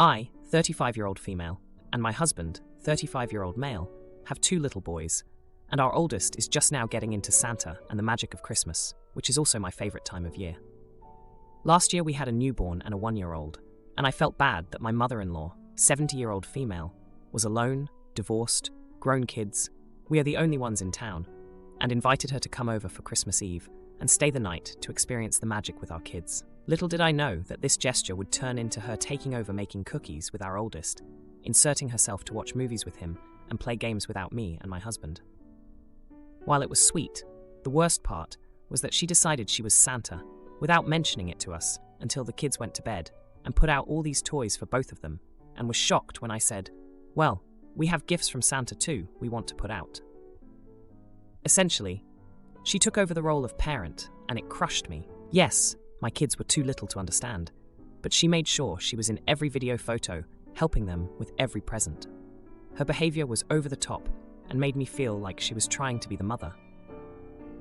I, 35-year-old female, and my husband, 35-year-old male, have 2 little boys, and our oldest is just now getting into Santa and the magic of Christmas, which is also my favorite time of year. Last year we had a newborn and a 1-year-old, and I felt bad that my mother-in-law, 70-year-old female, was alone, divorced, grown kids, we are the only ones in town, and invited her to come over for Christmas Eve and stay the night to experience the magic with our kids. Little did I know that this gesture would turn into her taking over making cookies with our oldest, inserting herself to watch movies with him and play games without me and my husband. While it was sweet, the worst part was that she decided she was Santa without mentioning it to us until the kids went to bed and put out all these toys for both of them, and was shocked when I said, "Well, we have gifts from Santa too we want to put out." Essentially, she took over the role of parent, and it crushed me. Yes, my kids were too little to understand, but she made sure she was in every video photo, helping them with every present. Her behavior was over the top and made me feel like she was trying to be the mother.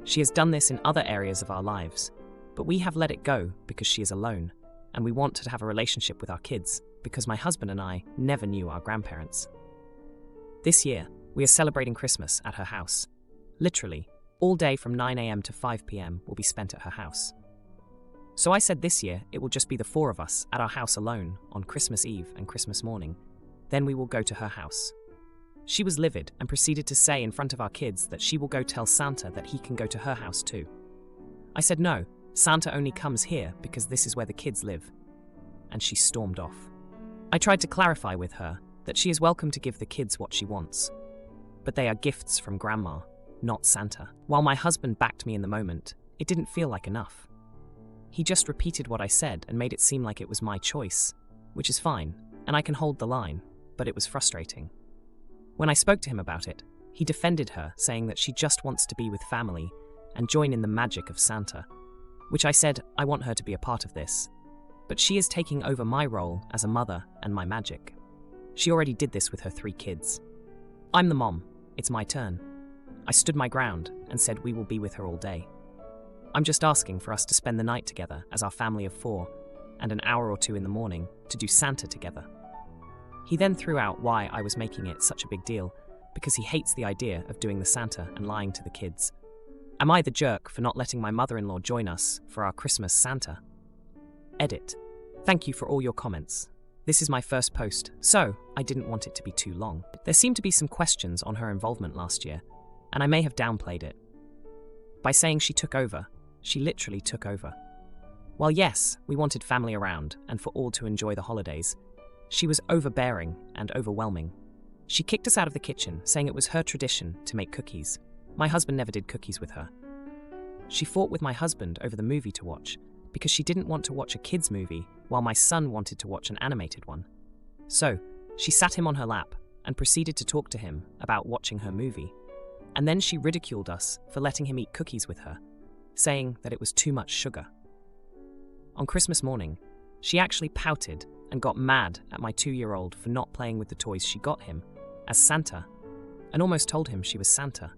She has done this in other areas of our lives, but we have let it go because she is alone, and we want to have a relationship with our kids because my husband and I never knew our grandparents. This year, we are celebrating Christmas at her house. Literally, all day from 9 a.m. to 5 p.m. will be spent at her house. So I said this year it will just be the 4 of us at our house alone on Christmas Eve and Christmas morning. Then we will go to her house. She was livid and proceeded to say in front of our kids that she will go tell Santa that he can go to her house too. I said no, Santa only comes here because this is where the kids live. And she stormed off. I tried to clarify with her that she is welcome to give the kids what she wants, but they are gifts from Grandma, not Santa. While my husband backed me in the moment, it didn't feel like enough. He just repeated what I said and made it seem like it was my choice, which is fine, and I can hold the line, but it was frustrating. When I spoke to him about it, he defended her, saying that she just wants to be with family and join in the magic of Santa, which I said I want her to be a part of this, but she is taking over my role as a mother and my magic. She already did this with her 3 kids. I'm the mom, it's my turn. I stood my ground and said we will be with her all day. I'm just asking for us to spend the night together as our family of 4 and an hour or 2 in the morning to do Santa together. He then threw out why I was making it such a big deal because he hates the idea of doing the Santa and lying to the kids. Am I the jerk for not letting my mother-in-law join us for our Christmas Santa? Edit. Thank you for all your comments. This is my first post, so I didn't want it to be too long. There seemed to be some questions on her involvement last year, and I may have downplayed it. By saying she took over, she literally took over. While yes, we wanted family around and for all to enjoy the holidays, she was overbearing and overwhelming. She kicked us out of the kitchen, saying it was her tradition to make cookies. My husband never did cookies with her. She fought with my husband over the movie to watch because she didn't want to watch a kids' movie while my son wanted to watch an animated one. So, she sat him on her lap and proceeded to talk to him about watching her movie. And then she ridiculed us for letting him eat cookies with her, saying that it was too much sugar. On Christmas morning, she actually pouted and got mad at my 2-year-old for not playing with the toys she got him as Santa, and almost told him she was Santa.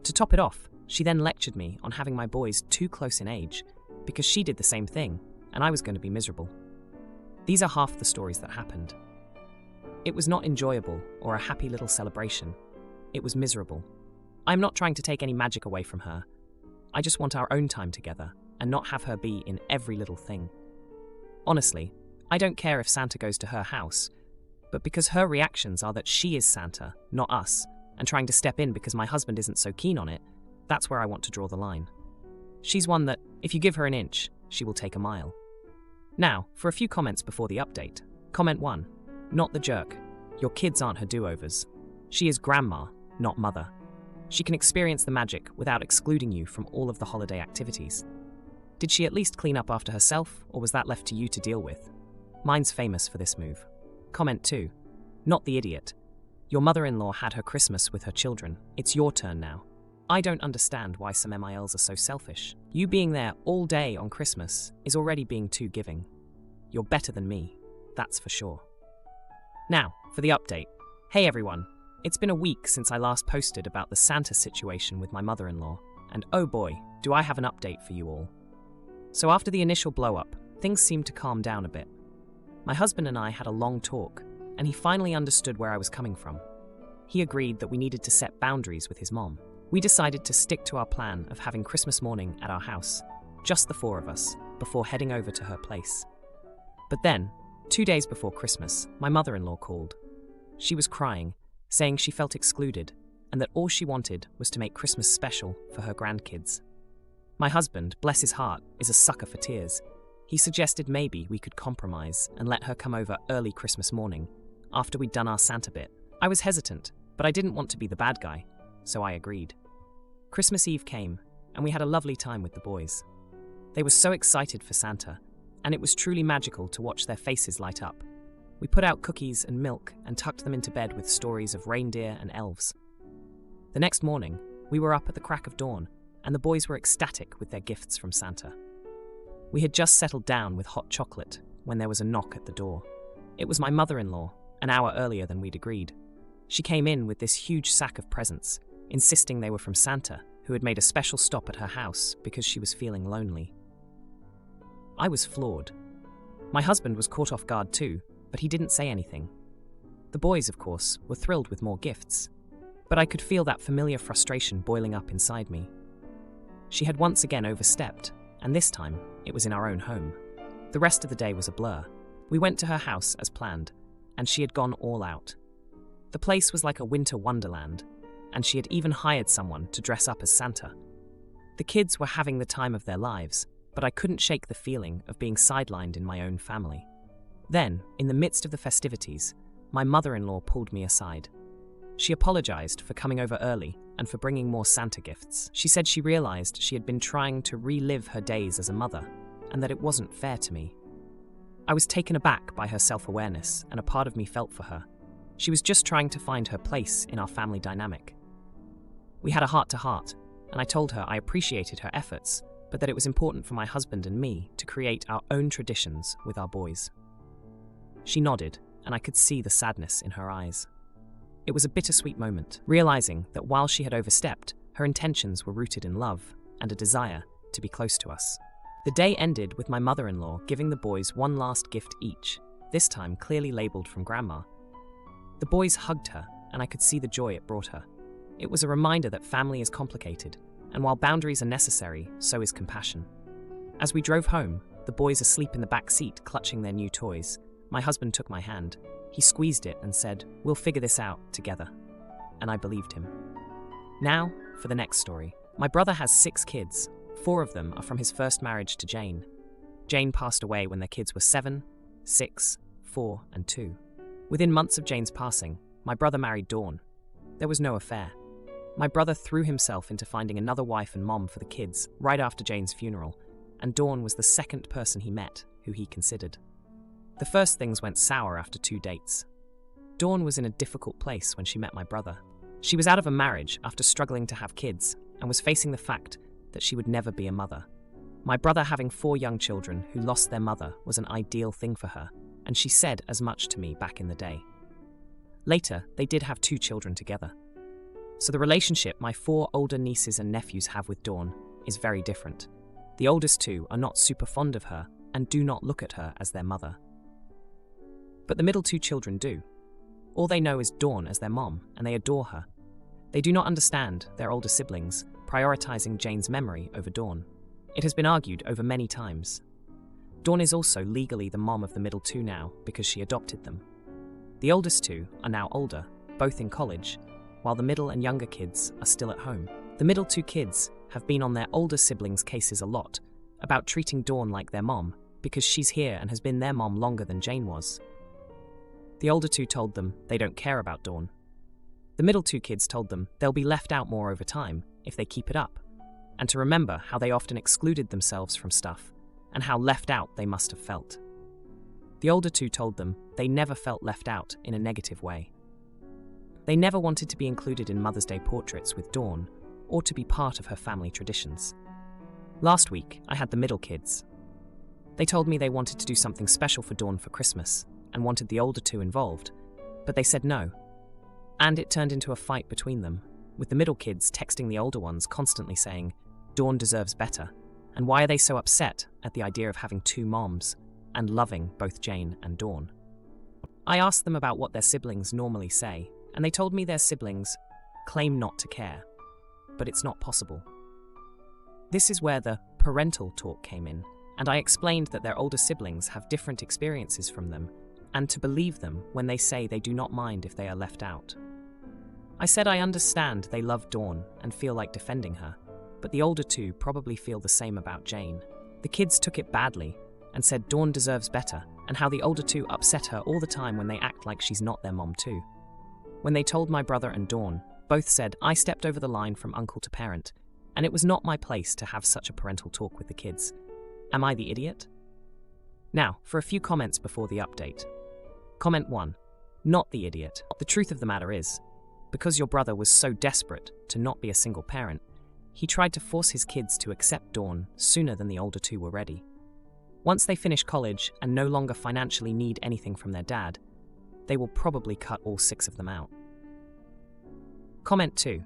To top it off, she then lectured me on having my boys too close in age because she did the same thing and I was going to be miserable. These are half the stories that happened. It was not enjoyable or a happy little celebration. It was miserable. I'm not trying to take any magic away from her. I just want our own time together and not have her be in every little thing. Honestly, I don't care if Santa goes to her house, but because her reactions are that she is Santa, not us, and trying to step in because my husband isn't so keen on it, that's where I want to draw the line. She's one that, if you give her an inch, she will take a mile. Now, for a few comments before the update. Comment 1. Not the jerk. Your kids aren't her do-overs. She is grandma, not mother. She can experience the magic without excluding you from all of the holiday activities. Did she at least clean up after herself, or was that left to you to deal with? Mine's famous for this move. Comment 2. Not the idiot. Your mother-in-law had her Christmas with her children. It's your turn now. I don't understand why some MILs are so selfish. You being there all day on Christmas is already being too giving. You're better than me, that's for sure. Now, for the update. Hey everyone, it's been a week since I last posted about the Santa situation with my mother-in-law, and oh boy, do I have an update for you all. So after the initial blow-up, things seemed to calm down a bit. My husband and I had a long talk, and he finally understood where I was coming from. He agreed that we needed to set boundaries with his mom. We decided to stick to our plan of having Christmas morning at our house, just the four of us, before heading over to her place. But then, 2 days before Christmas, my mother-in-law called. She was crying, saying she felt excluded, and that all she wanted was to make Christmas special for her grandkids. My husband, bless his heart, is a sucker for tears. He suggested maybe we could compromise and let her come over early Christmas morning, after we'd done our Santa bit. I was hesitant, but I didn't want to be the bad guy, so I agreed. Christmas Eve came, and we had a lovely time with the boys. They were so excited for Santa, and it was truly magical to watch their faces light up. We put out cookies and milk and tucked them into bed with stories of reindeer and elves. The next morning, we were up at the crack of dawn, and the boys were ecstatic with their gifts from Santa. We had just settled down with hot chocolate when there was a knock at the door. It was my mother-in-law, an hour earlier than we'd agreed. She came in with this huge sack of presents, insisting they were from Santa, who had made a special stop at her house because she was feeling lonely. I was floored. My husband was caught off guard too, but he didn't say anything. The boys, of course, were thrilled with more gifts, but I could feel that familiar frustration boiling up inside me. She had once again overstepped, and this time it was in our own home. The rest of the day was a blur. We went to her house as planned, and she had gone all out. The place was like a winter wonderland, and she had even hired someone to dress up as Santa. The kids were having the time of their lives, but I couldn't shake the feeling of being sidelined in my own family. Then, in the midst of the festivities, my mother-in-law pulled me aside. She apologized for coming over early and for bringing more Santa gifts. She said she realized she had been trying to relive her days as a mother, and that it wasn't fair to me. I was taken aback by her self-awareness, and a part of me felt for her. She was just trying to find her place in our family dynamic. We had a heart-to-heart, and I told her I appreciated her efforts, but that it was important for my husband and me to create our own traditions with our boys. She nodded, and I could see the sadness in her eyes. It was a bittersweet moment, realizing that while she had overstepped, her intentions were rooted in love and a desire to be close to us. The day ended with my mother-in-law giving the boys one last gift each, this time clearly labeled from Grandma. The boys hugged her, and I could see the joy it brought her. It was a reminder that family is complicated, and while boundaries are necessary, so is compassion. As we drove home, the boys asleep in the back seat clutching their new toys, my husband took my hand. He squeezed it and said, "We'll figure this out together." And I believed him. Now, for the next story. My brother has 6 kids. 4 of them are from his first marriage to Jane. Jane passed away when their kids were 7, 6, 4, and 2. Within months of Jane's passing, my brother married Dawn. There was no affair. My brother threw himself into finding another wife and mom for the kids right after Jane's funeral, and Dawn was the second person he met who he considered. The first things went sour after 2 dates. Dawn was in a difficult place when she met my brother. She was out of a marriage after struggling to have kids and was facing the fact that she would never be a mother. My brother having 4 young children who lost their mother was an ideal thing for her, and she said as much to me back in the day. Later, they did have 2 children together. So the relationship my 4 older nieces and nephews have with Dawn is very different. The oldest 2 are not super fond of her and do not look at her as their mother. But the middle 2 children do. All they know is Dawn as their mom, and they adore her. They do not understand their older siblings prioritizing Jane's memory over Dawn. It has been argued over many times. Dawn is also legally the mom of the middle 2 now because she adopted them. The oldest 2 are now older, both in college, while the middle and younger kids are still at home. The middle 2 kids have been on their older siblings' cases a lot about treating Dawn like their mom because she's here and has been their mom longer than Jane was. The older 2 told them they don't care about Dawn. The middle 2 kids told them they'll be left out more over time if they keep it up, and to remember how they often excluded themselves from stuff and how left out they must have felt. The older 2 told them they never felt left out in a negative way. They never wanted to be included in Mother's Day portraits with Dawn or to be part of her family traditions. Last week, I had the middle kids. They told me they wanted to do something special for Dawn for Christmas and wanted the older 2 involved, but they said no. And it turned into a fight between them, with the middle kids texting the older ones constantly saying, "Dawn deserves better," and why are they so upset at the idea of having 2 moms? and loving both Jane and Dawn. I asked them about what their siblings normally say, and they told me their siblings claim not to care, but it's not possible. This is where the parental talk came in, and I explained that their older siblings have different experiences from them, and to believe them when they say they do not mind if they are left out. I said I understand they love Dawn and feel like defending her, but the older two probably feel the same about Jane. The kids took it badly and said Dawn deserves better, and how the older two upset her all the time when they act like she's not their mom too. When they told my brother and Dawn, both said I stepped over the line from uncle to parent, and it was not my place to have such a parental talk with the kids. Am I the idiot? Now, for a few comments before the update. Comment 1. Not the idiot. The truth of the matter is, because your brother was so desperate to not be a single parent, he tried to force his kids to accept Dawn sooner than the older two were ready. Once they finish college and no longer financially need anything from their dad, they will probably cut all 6 of them out. Comment 2.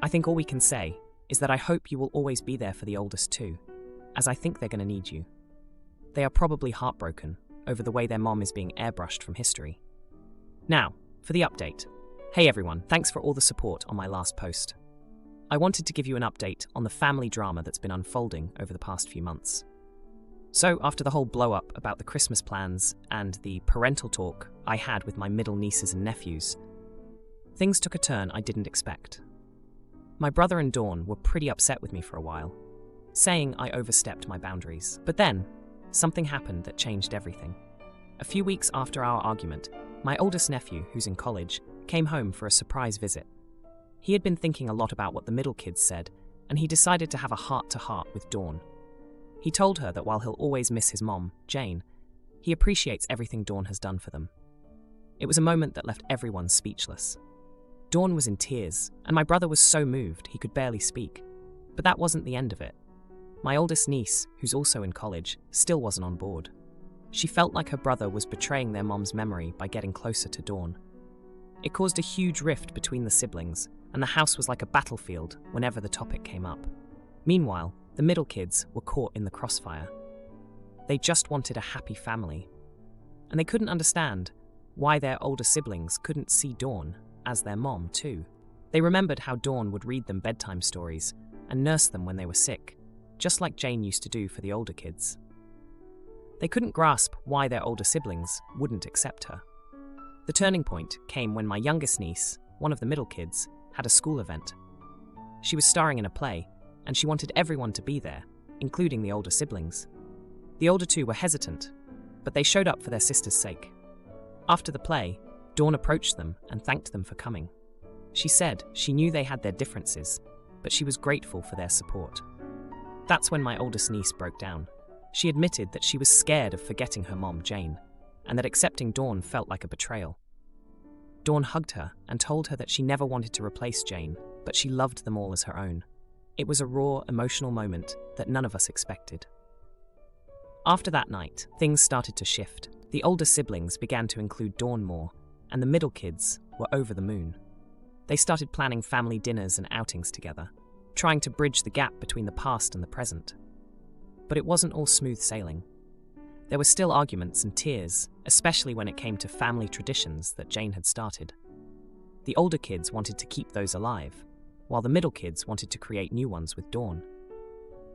I think all we can say is that I hope you will always be there for the oldest two, as I think they're going to need you. They are probably heartbroken over the way their mom is being airbrushed from history. Now, for the update. Hey everyone, thanks for all the support on my last post. I wanted to give you an update on the family drama that's been unfolding over the past few months. So, after the whole blow-up about the Christmas plans and the parental talk I had with my middle nieces and nephews, things took a turn I didn't expect. My brother and Dawn were pretty upset with me for a while, saying I overstepped my boundaries. But then, something happened that changed everything. A few weeks after our argument, my oldest nephew, who's in college, came home for a surprise visit. He had been thinking a lot about what the middle kids said, and he decided to have a heart-to-heart with Dawn. He told her that while he'll always miss his mom, Jane, he appreciates everything Dawn has done for them. It was a moment that left everyone speechless. Dawn was in tears, and my brother was so moved he could barely speak. But that wasn't the end of it. My oldest niece, who's also in college, still wasn't on board. She felt like her brother was betraying their mom's memory by getting closer to Dawn. It caused a huge rift between the siblings, and the house was like a battlefield whenever the topic came up. Meanwhile, the middle kids were caught in the crossfire. They just wanted a happy family, and they couldn't understand why their older siblings couldn't see Dawn as their mom too. They remembered how Dawn would read them bedtime stories and nurse them when they were sick, just like Jane used to do for the older kids. They couldn't grasp why their older siblings wouldn't accept her. The turning point came when my youngest niece, one of the middle kids, had a school event. She was starring in a play, and she wanted everyone to be there, including the older siblings. The older two were hesitant, but they showed up for their sister's sake. After the play, Dawn approached them and thanked them for coming. She said she knew they had their differences, but she was grateful for their support. That's when my oldest niece broke down. She admitted that she was scared of forgetting her mom, Jane, and that accepting Dawn felt like a betrayal. Dawn hugged her and told her that she never wanted to replace Jane, but she loved them all as her own. It was a raw, emotional moment that none of us expected. After that night, things started to shift. The older siblings began to include Dawn more, and the middle kids were over the moon. They started planning family dinners and outings together, trying to bridge the gap between the past and the present. But it wasn't all smooth sailing. There were still arguments and tears, especially when it came to family traditions that Jane had started. The older kids wanted to keep those alive, while the middle kids wanted to create new ones with Dawn.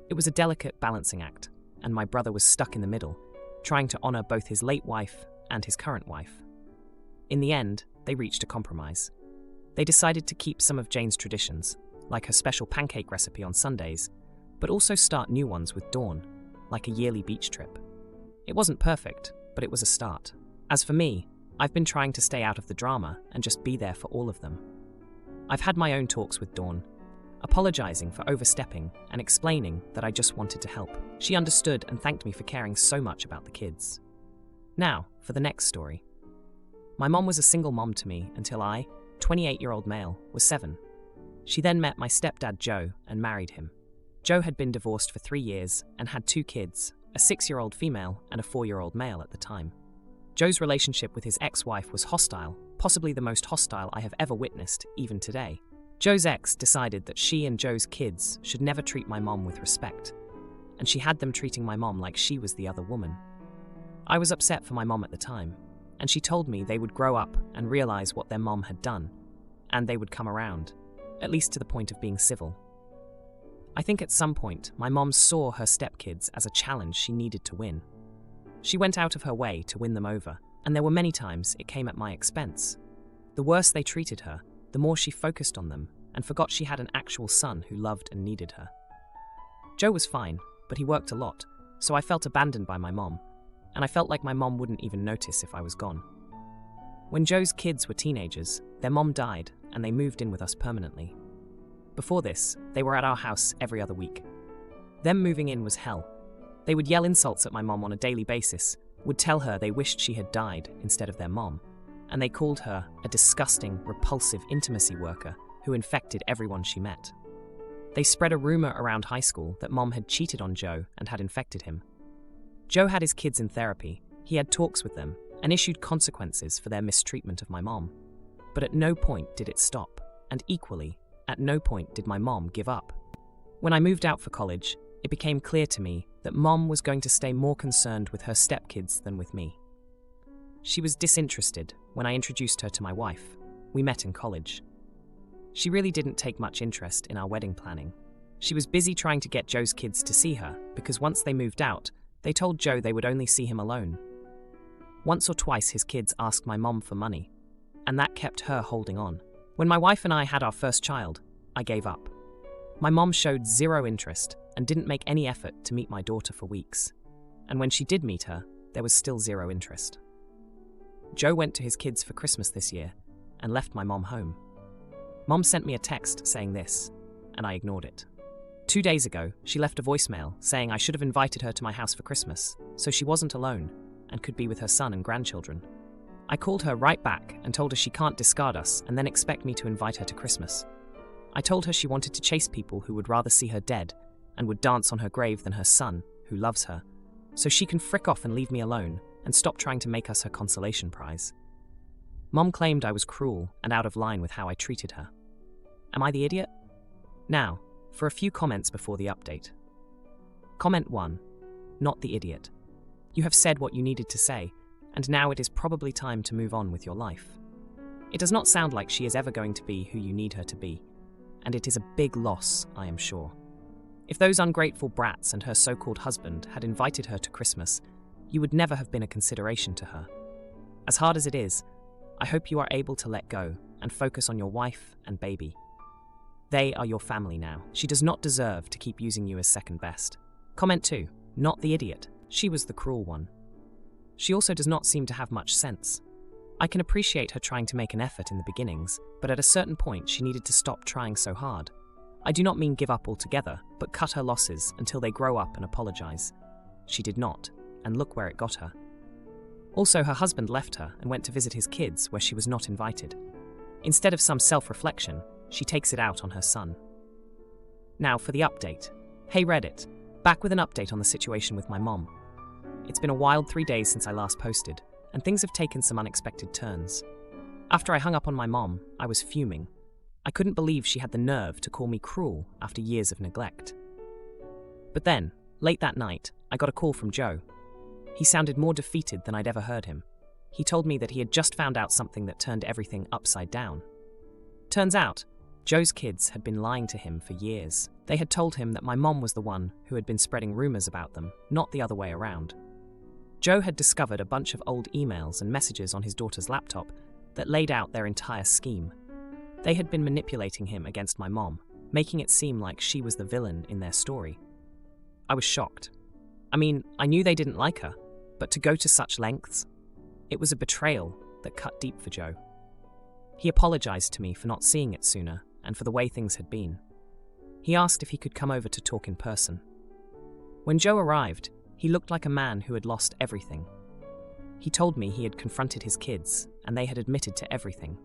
It was a delicate balancing act, and my brother was stuck in the middle, trying to honor both his late wife and his current wife. In the end, they reached a compromise. They decided to keep some of Jane's traditions, like her special pancake recipe on Sundays, but also start new ones with Dawn, like a yearly beach trip. It wasn't perfect, but it was a start. As for me, I've been trying to stay out of the drama and just be there for all of them. I've had my own talks with Dawn, apologizing for overstepping and explaining that I just wanted to help. She understood and thanked me for caring so much about the kids. Now, for the next story. My mom was a single mom to me until I, 28-year-old male, was 7. She then met my stepdad Joe and married him. Joe had been divorced for 3 years and had 2 kids, a 6-year-old female and a 4-year-old male at the time. Joe's relationship with his ex-wife was hostile, possibly the most hostile I have ever witnessed, even today. Joe's ex decided that she and Joe's kids should never treat my mom with respect, and she had them treating my mom like she was the other woman. I was upset for my mom at the time, and she told me they would grow up and realize what their mom had done, and they would come around, at least to the point of being civil. I think at some point, my mom saw her stepkids as a challenge she needed to win. She went out of her way to win them over, and there were many times it came at my expense. The worse they treated her, the more she focused on them and forgot she had an actual son who loved and needed her. Joe was fine, but he worked a lot, so I felt abandoned by my mom, and I felt like my mom wouldn't even notice if I was gone. When Joe's kids were teenagers, their mom died and they moved in with us permanently. Before this, they were at our house every other week. Them moving in was hell. They would yell insults at my mom on a daily basis, would tell her they wished she had died instead of their mom, and they called her a disgusting, repulsive intimacy worker who infected everyone she met. They spread a rumor around high school that mom had cheated on Joe and had infected him. Joe had his kids in therapy, he had talks with them, and issued consequences for their mistreatment of my mom. But at no point did it stop, and equally, at no point did my mom give up. When I moved out for college, it became clear to me that mom was going to stay more concerned with her stepkids than with me. She was disinterested when I introduced her to my wife. We met in college. She really didn't take much interest in our wedding planning. She was busy trying to get Joe's kids to see her because once they moved out, they told Joe they would only see him alone. Once or twice his kids asked my mom for money, and that kept her holding on. When my wife and I had our first child, I gave up. My mom showed zero interest and didn't make any effort to meet my daughter for weeks. And when she did meet her, there was still zero interest. Joe went to his kids for Christmas this year and left my mom home. Mom sent me a text saying this, and I ignored it. 2 days ago, she left a voicemail saying I should have invited her to my house for Christmas, so she wasn't alone and could be with her son and grandchildren. I called her right back and told her she can't discard us and then expect me to invite her to Christmas. I told her she wanted to chase people who would rather see her dead and would dance on her grave than her son, who loves her, so she can frick off and leave me alone and stop trying to make us her consolation prize. Mom claimed I was cruel and out of line with how I treated her. Am I the idiot? Now, for a few comments before the update. Comment 1. Not the idiot. You have said what you needed to say, and now it is probably time to move on with your life. It does not sound like she is ever going to be who you need her to be, and it is a big loss, I am sure. If those ungrateful brats and her so-called husband had invited her to Christmas, you would never have been a consideration to her. As hard as it is, I hope you are able to let go and focus on your wife and baby. They are your family now. She does not deserve to keep using you as second best. Comment 2. Not the idiot. She was the cruel one. She also does not seem to have much sense. I can appreciate her trying to make an effort in the beginnings, but at a certain point she needed to stop trying so hard. I do not mean give up altogether, but cut her losses until they grow up and apologize. She did not, and look where it got her. Also, her husband left her and went to visit his kids where she was not invited. Instead of some self-reflection, she takes it out on her son. Now for the update. Hey Reddit, back with an update on the situation with my mom. It's been a wild 3 days since I last posted, and things have taken some unexpected turns. After I hung up on my mom, I was fuming. I couldn't believe she had the nerve to call me cruel after years of neglect. But then, late that night, I got a call from Joe. He sounded more defeated than I'd ever heard him. He told me that he had just found out something that turned everything upside down. Turns out, Joe's kids had been lying to him for years. They had told him that my mom was the one who had been spreading rumors about them, not the other way around. Joe had discovered a bunch of old emails and messages on his daughter's laptop that laid out their entire scheme. They had been manipulating him against my mom, making it seem like she was the villain in their story. I was shocked. I mean, I knew they didn't like her, but to go to such lengths? It was a betrayal that cut deep for Joe. He apologized to me for not seeing it sooner and for the way things had been. He asked if he could come over to talk in person. When Joe arrived, he looked like a man who had lost everything. He told me he had confronted his kids and they had admitted to everything.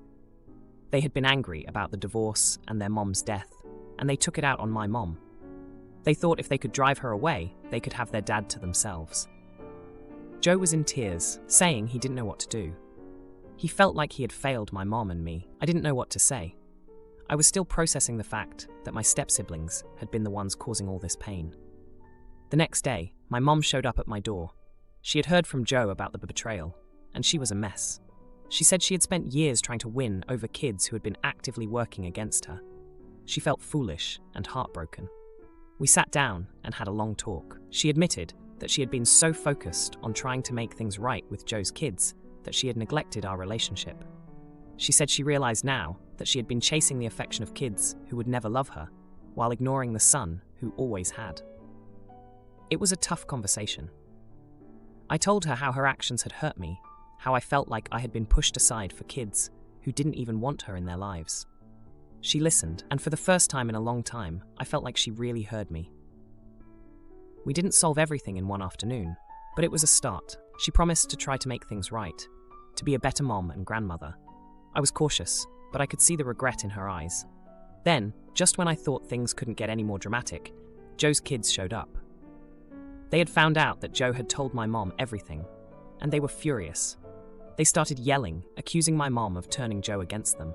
They had been angry about the divorce and their mom's death, and they took it out on my mom. They thought if they could drive her away, they could have their dad to themselves. Joe was in tears, saying he didn't know what to do. He felt like he had failed my mom and me. I didn't know what to say. I was still processing the fact that my step-siblings had been the ones causing all this pain. The next day, my mom showed up at my door. She had heard from Joe about the betrayal, and she was a mess. She said she had spent years trying to win over kids who had been actively working against her. She felt foolish and heartbroken. We sat down and had a long talk. She admitted that she had been so focused on trying to make things right with Joe's kids that she had neglected our relationship. She said she realized now that she had been chasing the affection of kids who would never love her, while ignoring the son who always had. It was a tough conversation. I told her how her actions had hurt me, how I felt like I had been pushed aside for kids who didn't even want her in their lives. She listened, and for the first time in a long time, I felt like she really heard me. We didn't solve everything in one afternoon, but it was a start. She promised to try to make things right, to be a better mom and grandmother. I was cautious, but I could see the regret in her eyes. Then, just when I thought things couldn't get any more dramatic, Joe's kids showed up. They had found out that Joe had told my mom everything, and they were furious. They started yelling, accusing my mom of turning Joe against them.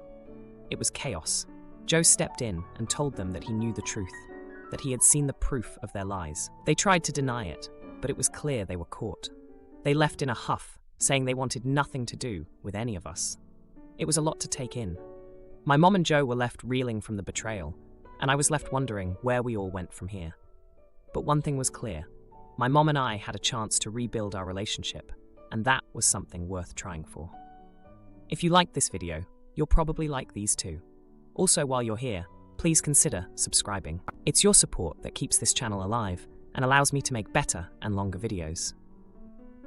It was chaos. Joe stepped in and told them that he knew the truth, that he had seen the proof of their lies. They tried to deny it, but it was clear they were caught. They left in a huff, saying they wanted nothing to do with any of us. It was a lot to take in. My mom and Joe were left reeling from the betrayal, and I was left wondering where we all went from here. But one thing was clear. My mom and I had a chance to rebuild our relationship, and that was something worth trying for. If you liked this video, you'll probably like these too. Also, while you're here, please consider subscribing. It's your support that keeps this channel alive and allows me to make better and longer videos.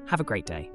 Have a great day.